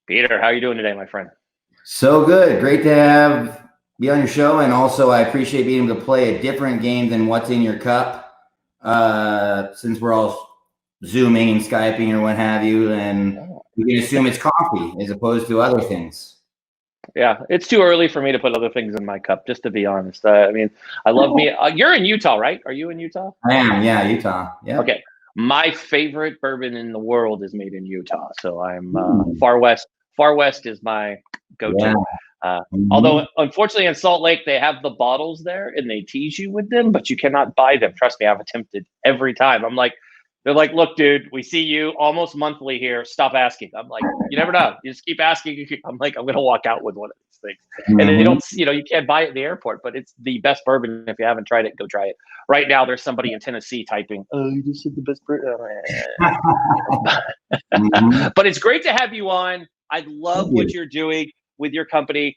Peter, how are you doing today, my friend? So good. Great to be on your show. And also, I appreciate being able to play a different game than what's in your cup, since we're all Zooming and Skyping or what have you. And we can assume it's coffee as opposed to other things. Yeah, it's too early for me to put other things in my cup, just to be honest. I mean, I love me. You're in Utah, right? Are you in Utah? I am. Yeah, Utah. Yeah. Okay. My favorite bourbon in the world is made in Utah. So I'm Ooh. far west. Far west is my go-to. Yeah. Although, unfortunately, in Salt Lake, they have the bottles there and they tease you with them, but you cannot buy them. Trust me, I've attempted every time. They're like, look, dude, we see you almost monthly here. Stop asking. I'm like, you never know. You just keep asking. I'm like, I'm going to walk out with one of these things. And they don't, you can't buy it at the airport, but it's the best bourbon. If you haven't tried it, go try it. Right now, there's somebody in Tennessee typing, oh, you just said the best bourbon. But it's great to have you on. I love what you're doing with your company.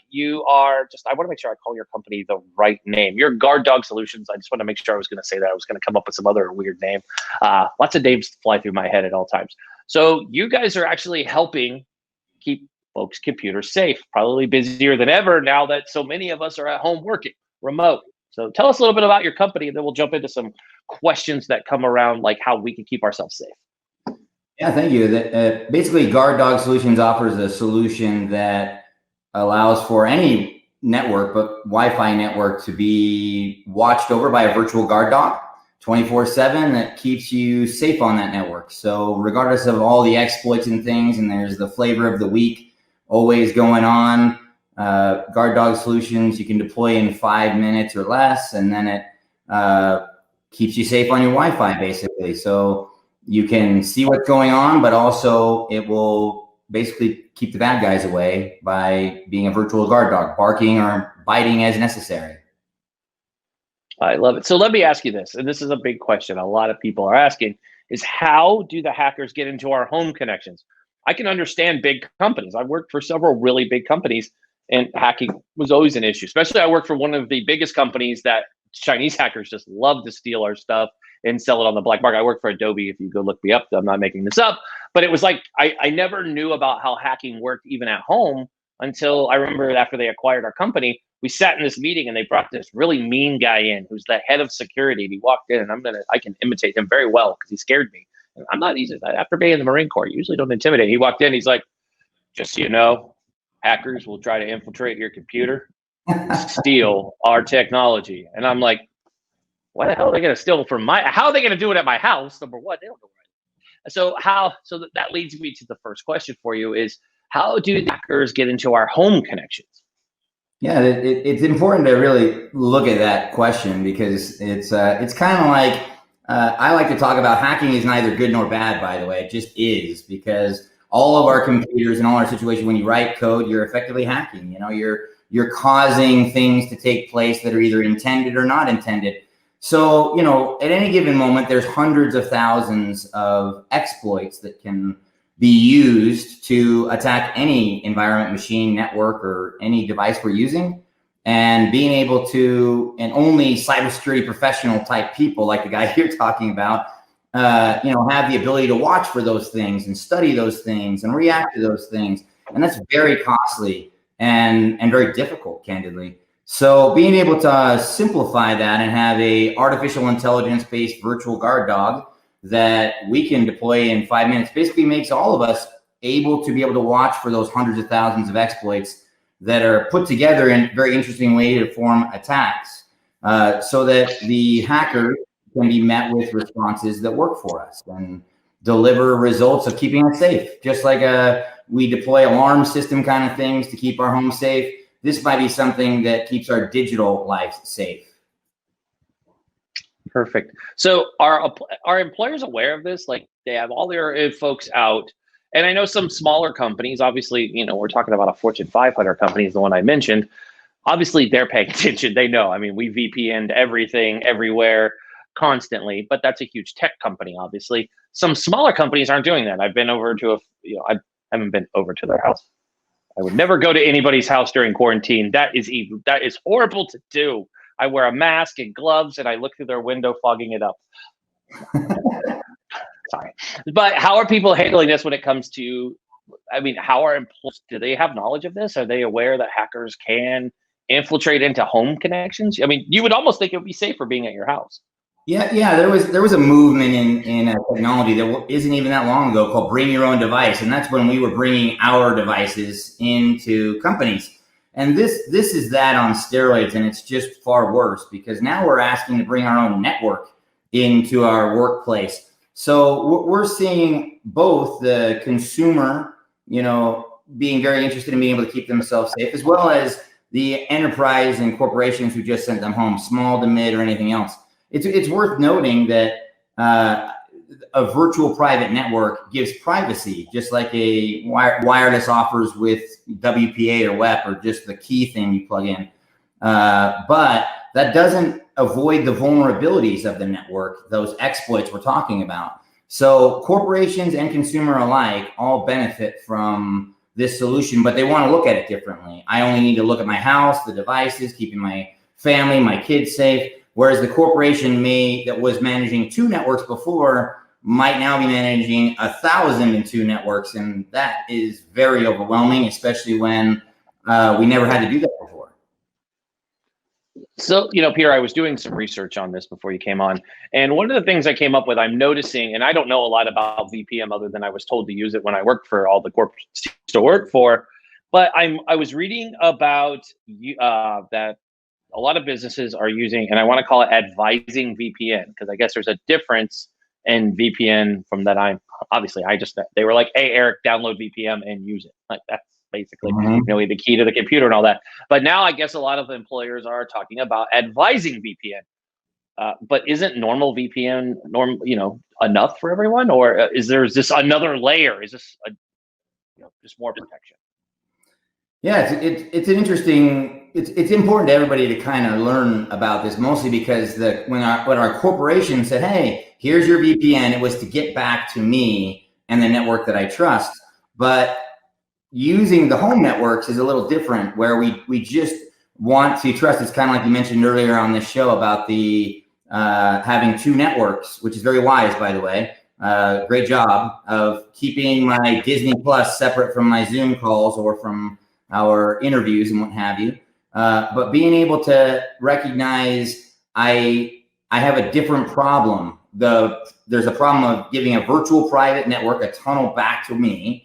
You are I want to make sure I call your company the right name. You're GuardDog Solutions. I just want to make sure I was going to say that. I was going to come up with some other weird name. Lots of names fly through my head at all times. So you guys are actually helping keep folks' computers safe, probably busier than ever now that so many of us are at home working remote. So tell us a little bit about your company, and then we'll jump into some questions that come around, like how we can keep ourselves safe. Yeah, thank you. Basically, GuardDog Solutions offers a solution that allows for any network, but Wi-Fi network, to be watched over by a virtual guard dog 24/7 that keeps you safe on that network. So regardless of all the exploits and things, and there's the flavor of the week always going on, GuardDog Solutions, you can deploy in 5 minutes or less, and then it keeps you safe on your Wi-Fi, basically. So you can see what's going on, but also it will basically keep the bad guys away by being a virtual guard dog, barking or biting as necessary. I love it. So let me ask you this, and this is a big question a lot of people are asking, is how do the hackers get into our home connections? I can understand big companies. I've worked for several really big companies, and hacking was always an issue. Especially I worked for one of the biggest companies that Chinese hackers just love to steal our stuff and sell it on the black market. I work for Adobe. If you go look me up, I'm not making this up, but it was like, I never knew about how hacking worked even at home until I remember after they acquired our company, we sat in this meeting and they brought this really mean guy in who's the head of security. And he walked in, and I can imitate him very well because he scared me. And I'm not easy. After being in the Marine Corps, you usually don't intimidate. He walked in, he's like, just so you know, hackers will try to infiltrate your computer, steal our technology. And I'm like, why the hell are they going to steal from how are they going to do it at my house? Number one, they don't know right. So that leads me to the first question for you is, how do hackers get into our home connections? Yeah, it's important to really look at that question, because it's kind of like, I like to talk about hacking is neither good nor bad, by the way. It just is, because all of our computers and all our situations, when you write code, you're effectively hacking. You're causing things to take place that are either intended or not intended. So, at any given moment, there's hundreds of thousands of exploits that can be used to attack any environment, machine, network, or any device we're using. And being able to, and only cybersecurity professional type people like the guy you're talking about, have the ability to watch for those things and study those things and react to those things. And that's very costly and very difficult, candidly. So being able to simplify that and have a artificial intelligence-based virtual guard dog that we can deploy in 5 minutes basically makes all of us able to watch for those hundreds of thousands of exploits that are put together in a very interesting way to form attacks, so that the hacker can be met with responses that work for us and deliver results of keeping us safe. Just like we deploy alarm system kind of things to keep our home safe, this might be something that keeps our digital life safe. Perfect. So are employers aware of this? Like, they have all their folks out, and I know some smaller companies, obviously, we're talking about a Fortune 500 company is the one I mentioned. Obviously, they're paying attention. They know. I mean, we VPN'd everything, everywhere, constantly, but that's a huge tech company, obviously. Some smaller companies aren't doing that. I've been over to I haven't been over to their house. I would never go to anybody's house during quarantine. That is evil. That is horrible to do. I wear a mask and gloves, and I look through their window, fogging it up. Sorry. But how are people handling this when it comes to I mean, how are employees, do they have knowledge of this? Are they aware that hackers can infiltrate into home connections? I mean, you would almost think it would be safer being at your house. Yeah. There was a movement in technology that isn't even that long ago called "Bring Your Own Device," and that's when we were bringing our devices into companies. And this is that on steroids, and it's just far worse because now we're asking to bring our own network into our workplace. So we're seeing both the consumer, being very interested in being able to keep themselves safe, as well as the enterprise and corporations who just sent them home, small to mid or anything else. It's worth noting that a virtual private network gives privacy, just like a wireless offers with WPA or WEP, or just the key thing you plug in. But that doesn't avoid the vulnerabilities of the network, those exploits we're talking about. So corporations and consumer alike all benefit from this solution, but they want to look at it differently. I only need to look at my house, the devices, keeping my family, my kids safe. Whereas the corporation that was managing 2 networks before might now be managing 1,002 networks. And that is very overwhelming, especially when we never had to do that before. So, Peter, I was doing some research on this before you came on. And one of the things I came up with, I'm noticing, and I don't know a lot about VPN other than I was told to use it when I worked for all the corporations to work for. But I was reading about that a lot of businesses are using, and I want to call it advising VPN, because I guess there's a difference in VPN from that. They were like, hey, Eric, download VPN and use it. Like that's basically, the key to the computer and all that. But now I guess a lot of employers are talking about advising VPN. But isn't normal VPN enough for everyone, or is this another layer? Is this just more protection? Yeah, it's an interesting. It's important to everybody to kind of learn about this, mostly because when our corporation said, "Hey, here's your VPN," it was to get back to me and the network that I trust. But using the home networks is a little different, where we just want to trust. It's kind of like you mentioned earlier on this show about the having 2 networks, which is very wise, by the way. Great job of keeping my Disney Plus separate from my Zoom calls or from our interviews and what have you. But being able to recognize I have a different problem. There's a problem of giving a virtual private network a tunnel back to me.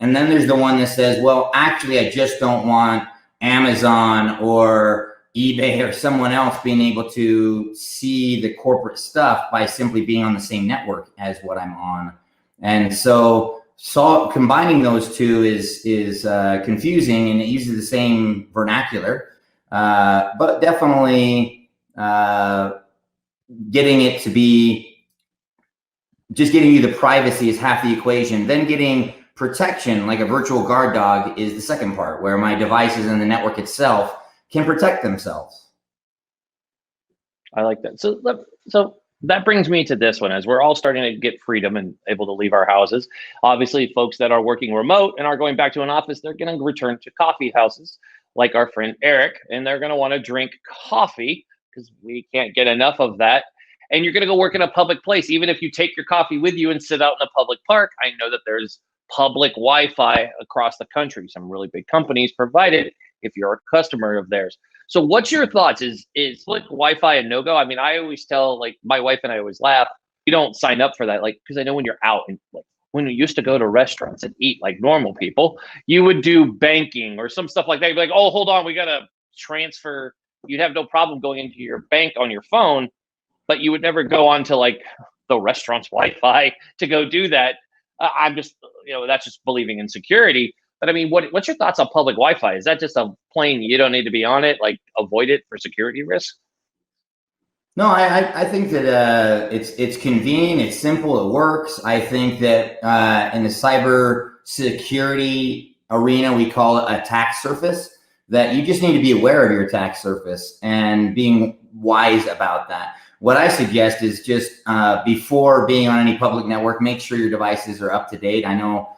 And then there's the one that says, well, actually, I just don't want Amazon or eBay or someone else being able to see the corporate stuff by simply being on the same network as what I'm on. And so combining those two is confusing, and it uses the same vernacular, but definitely getting it to be just getting you the privacy is half the equation. Then getting protection like a virtual guard dog is the second part, where my devices and the network itself can protect themselves. I like that. So that brings me to this one. As we're all starting to get freedom and able to leave our houses, obviously folks that are working remote and are going back to an office, they're going to return to coffee houses like our friend Eric, and they're going to want to drink coffee because we can't get enough of that. And you're going to go work in a public place. Even if you take your coffee with you and sit out in a public park, I know that there's public Wi-Fi across the country. Some really big companies provide it if you're a customer of theirs. So what's your thoughts? Is like Wi-Fi a no-go? I mean, I always tell, like, my wife and I always laugh, you don't sign up for that, like, because I know when you're out and like when we used to go to restaurants and eat like normal people, you would do banking or some stuff like that. You'd be like, oh, hold on, we got to transfer. You'd have no problem going into your bank on your phone, but you would never go on to like the restaurant's Wi-Fi to go do that. I'm just, that's just believing in security. But I mean, what's your thoughts on public Wi-Fi? Is that just a plain, you don't need to be on it, like avoid it for security risk? No, I think that it's convenient, it's simple, it works. I think that in the cyber security arena, we call it attack surface, that you just need to be aware of your attack surface and being wise about that. What I suggest is just before being on any public network, make sure your devices are up to date. I know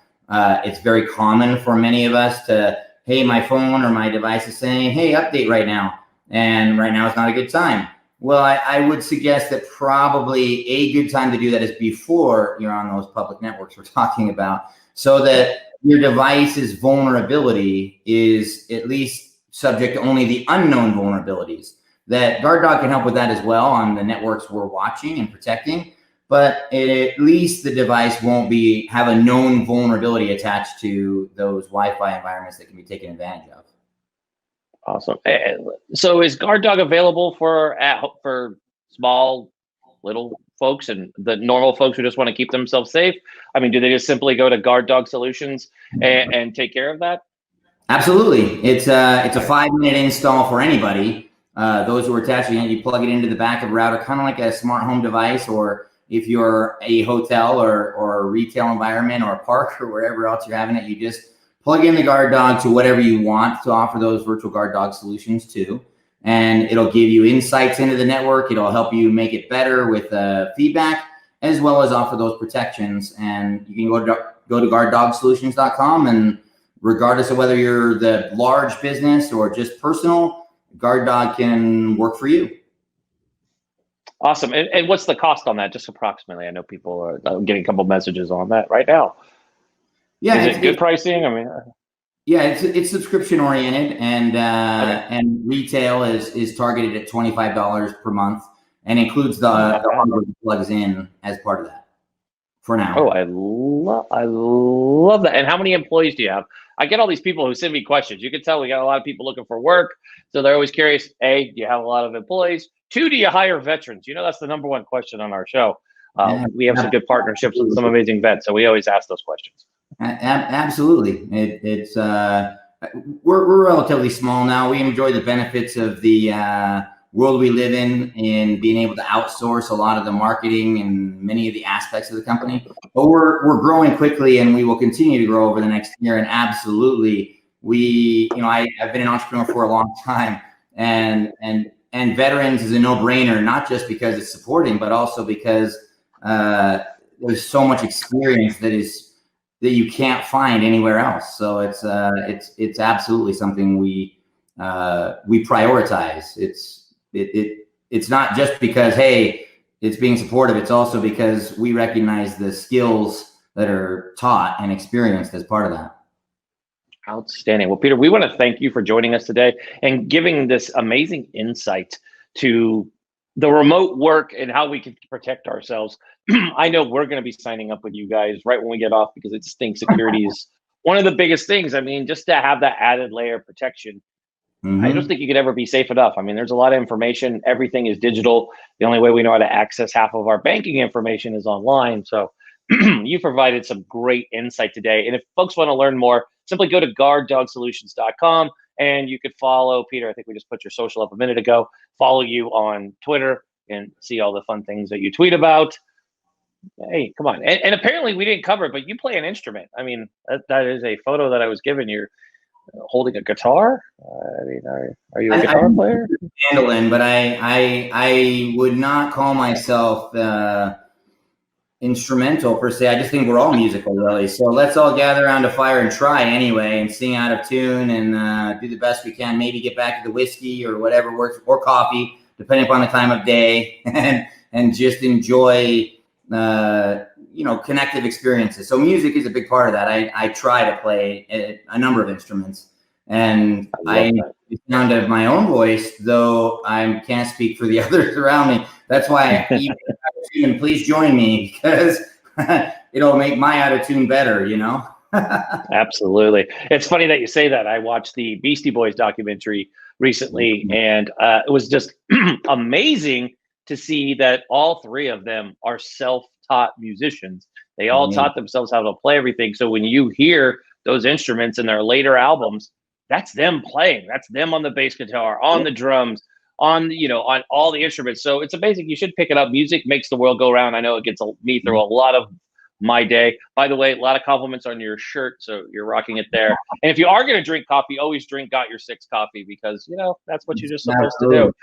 it's very common for many of us to, hey, my phone or my device is saying, hey, update right now. And right now is not a good time. Well, I would suggest that probably a good time to do that is before you're on those public networks we're talking about, so that your device's vulnerability is at least subject to only the unknown vulnerabilities. That GuardDog can help with that as well on the networks we're watching and protecting, but at least the device won't have a known vulnerability attached to those Wi-Fi environments that can be taken advantage of. Awesome. So is GuardDog available for small, little folks and the normal folks who just want to keep themselves safe? I mean, do they just simply go to GuardDog Solutions and take care of that? Absolutely. It's a 5-minute install for anybody. Those who are attaching it, you plug it into the back of the router, kind of like a smart home device, or if you're a hotel or a retail environment or a park or wherever else you're having it, you just plug in the GuardDog to whatever you want to offer those virtual GuardDog solutions to, and it'll give you insights into the network. It'll help you make it better with feedback, as well as offer those protections. And you can go to guarddogsolutions.com, and regardless of whether you're the large business or just personal, GuardDog can work for you. Awesome. And what's the cost on that? Just approximately. I know people are getting a couple messages on that right now. Yeah, is it good pricing? I mean, yeah, it's subscription oriented, and okay. and retail is targeted at $25 per month, and includes the hardware that plugs in as part of that. For now. Oh, I love that. And how many employees do you have? I get all these people who send me questions. You can tell we got a lot of people looking for work, so they're always curious. A, do you have a lot of employees? 2, do you hire veterans? You know, that's the number one question on our show. We have some good partnerships with some amazing vets, so we always ask those questions. Absolutely. We're relatively small now. We enjoy the benefits of the world we live in being able to outsource a lot of the marketing and many of the aspects of the company. But we're growing quickly, and we will continue to grow over the next year. And absolutely, I've been an entrepreneur for a long time, and veterans is a no-brainer, not just because it's supporting, but also because there's so much experience that you can't find anywhere else. So it's absolutely something we prioritize. It's not just because, hey, it's being supportive. It's also because we recognize the skills that are taught and experienced as part of that. Outstanding. Well, Peter, we want to thank you for joining us today and giving this amazing insight to the remote work and how we can protect ourselves. I know we're going to be signing up with you guys right when we get off, because I just think security is one of the biggest things. I mean, just to have that added layer of protection. Mm-hmm. I don't think you could ever be safe enough. I mean, there's a lot of information. Everything is digital. The only way we know how to access half of our banking information is online. So you provided some great insight today. And if folks want to learn more, simply go to guarddogsolutions.com, and you could follow Peter. I think we just put your social up a minute ago. Follow you on Twitter and see all the fun things that you tweet about. Hey, come on. And apparently we didn't cover it, but you play an instrument. I mean, that is a photo that I was given. You're holding a guitar. I mean, are you a guitar player? Mandolin, but I would not call myself instrumental per se. I just think we're all musical, really. So let's all gather around a fire and try anyway, and sing out of tune, and do the best we can. Maybe get back to the whiskey or whatever works, or coffee, depending upon the time of day, and just enjoy connective experiences. So music is a big part of that. I try to play a number of instruments, and the sound of my own voice, though I can't speak for the others around me. That's why and please join me, because it'll make my out-of-tune better, Absolutely. It's funny that you say that. I watched the Beastie Boys documentary recently, and it was just amazing to see that all three of them are self-taught musicians. They all taught themselves how to play everything. So when you hear those instruments in their later albums, that's them playing. That's them on the bass guitar, on the drums, on all the instruments. So it's amazing. You should pick it up. Music makes the world go round. I know it gets me through a lot of my day. By the way, a lot of compliments on your shirt, so you're rocking it there. And if you are going to drink coffee, always drink Got Your Six coffee, because that's what you're just supposed to do.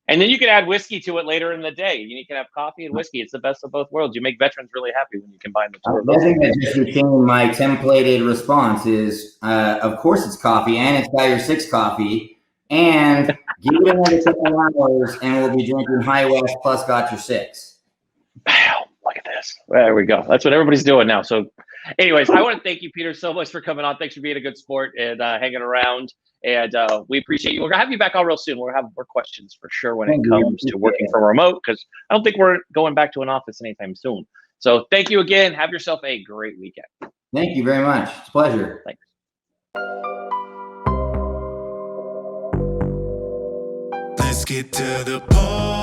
And then you can add whiskey to it later in the day. You can have coffee and whiskey. It's the best of both worlds. You make veterans really happy when you combine the two of those. I think that just became my templated response is, of course it's coffee, and it's Got Your Six coffee, and give it another couple hours, and we'll be drinking High West plus Got Your Six. Wow, look at this. There we go. That's what everybody's doing now. So Anyways, I want to thank you, Peter, so much for coming on. Thanks for being a good sport and hanging around. And we appreciate you. We're gonna have you back on real soon. We'll have more questions for sure when it Thank you. comes to working from remote, because I don't think we're going back to an office anytime soon. So thank you again. Have yourself a great weekend. Thank you very much. It's a pleasure. Thanks. Let's get to the point.